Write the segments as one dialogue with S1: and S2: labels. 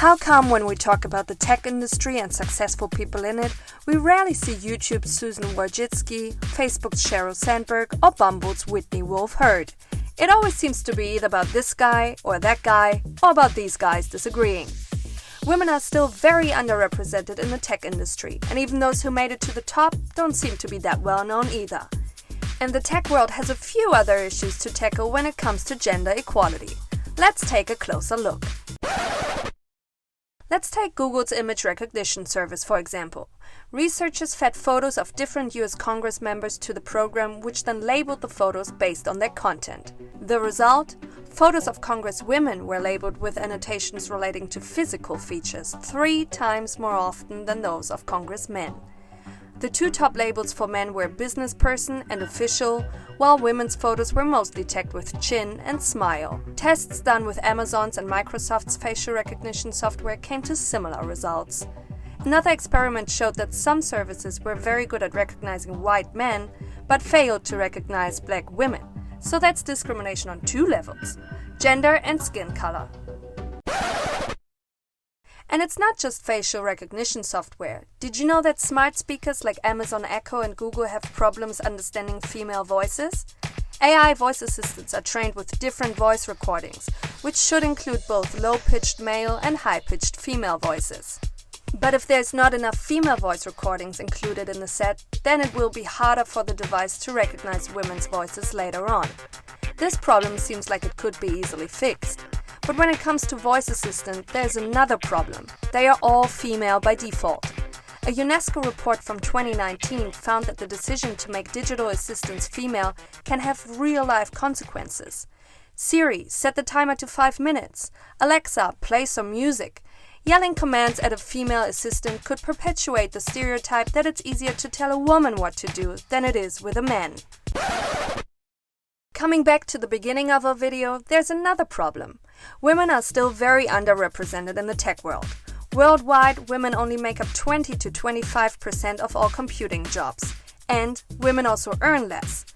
S1: How come when we talk about the tech industry and successful people in it, we rarely see YouTube's Susan Wojcicki, Facebook's Sheryl Sandberg, or Bumble's Whitney Wolfe Herd? It always seems to be either about this guy or that guy, or about these guys disagreeing. Women are still very underrepresented in the tech industry, and even those who made it to the top don't seem to be that well known either. And the tech world has a few other issues to tackle when it comes to gender equality. Let's take a closer look. Let's take Google's image recognition service, for example. Researchers fed photos of different US Congress members to the program, which then labeled the photos based on their content. The result? Photos of Congress women were labeled with annotations relating to physical features 3 times more often than those of Congress men. The 2 top labels for men were business person and official, while women's photos were mostly tagged with chin and smile. Tests done with Amazon's and Microsoft's facial recognition software came to similar results. Another experiment showed that some services were very good at recognizing white men, but failed to recognize black women. So that's discrimination on 2 levels: gender and skin color. And it's not just facial recognition software. Did you know that smart speakers like Amazon Echo and Google have problems understanding female voices? AI voice assistants are trained with different voice recordings, which should include both low-pitched male and high-pitched female voices. But if there's not enough female voice recordings included in the set, then it will be harder for the device to recognize women's voices later on. This problem seems like it could be easily fixed. But when it comes to voice assistant, there's another problem. They are all female by default. A UNESCO report from 2019 found that the decision to make digital assistants female can have real-life consequences. Siri, set the timer to 5 minutes. Alexa, play some music. Yelling commands at a female assistant could perpetuate the stereotype that it's easier to tell a woman what to do than it is with a man. Coming back to the beginning of our video, there's another problem. Women are still very underrepresented in the tech world. Worldwide, women only make up 20 to 25% of all computing jobs. And women also earn less.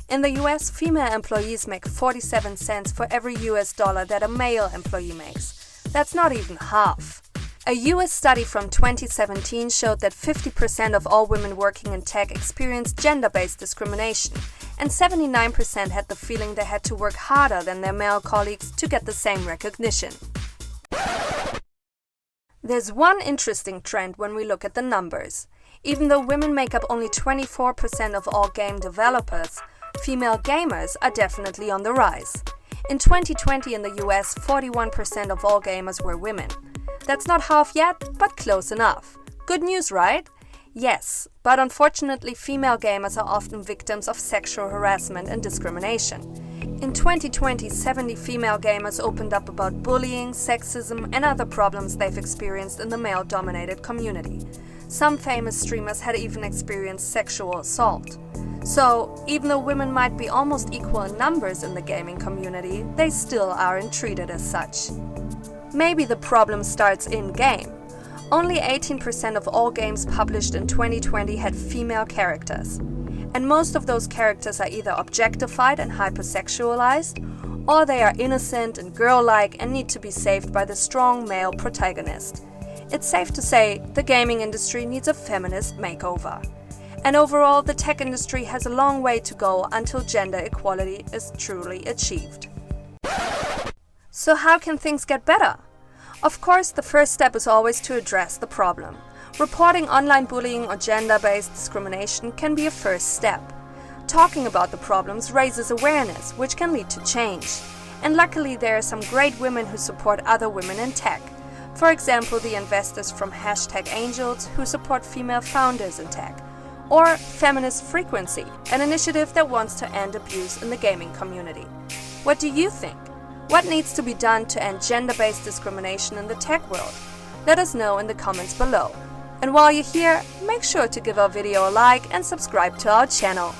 S1: In the US, female employees make 47 cents for every US dollar that a male employee makes. That's not even half. A US study from 2017 showed that 50% of all women working in tech experienced gender-based discrimination, and 79% had the feeling they had to work harder than their male colleagues to get the same recognition. There's one interesting trend when we look at the numbers. Even though women make up only 24% of all game developers, female gamers are definitely on the rise. In 2020 in the US, 41% of all gamers were women. That's not half yet, but close enough. Good news, right? Yes, but unfortunately female gamers are often victims of sexual harassment and discrimination. In 2020, 70 female gamers opened up about bullying, sexism, and other problems they've experienced in the male-dominated community. Some famous streamers had even experienced sexual assault. So, even though women might be almost equal in numbers in the gaming community, they still aren't treated as such. Maybe the problem starts in-game. Only 18% of all games published in 2020 had female characters. And most of those characters are either objectified and hypersexualized, or they are innocent and girl-like and need to be saved by the strong male protagonist. It's safe to say the gaming industry needs a feminist makeover. And overall, the tech industry has a long way to go until gender equality is truly achieved. So how can things get better? Of course, the first step is always to address the problem. Reporting online bullying or gender-based discrimination can be a first step. Talking about the problems raises awareness, which can lead to change. And luckily, there are some great women who support other women in tech. For example, the investors from #Angels who support female founders in tech. Or Feminist Frequency, an initiative that wants to end abuse in the gaming community. What do you think? What needs to be done to end gender-based discrimination in the tech world? Let us know in the comments below. And while you're here, make sure to give our video a like and subscribe to our channel.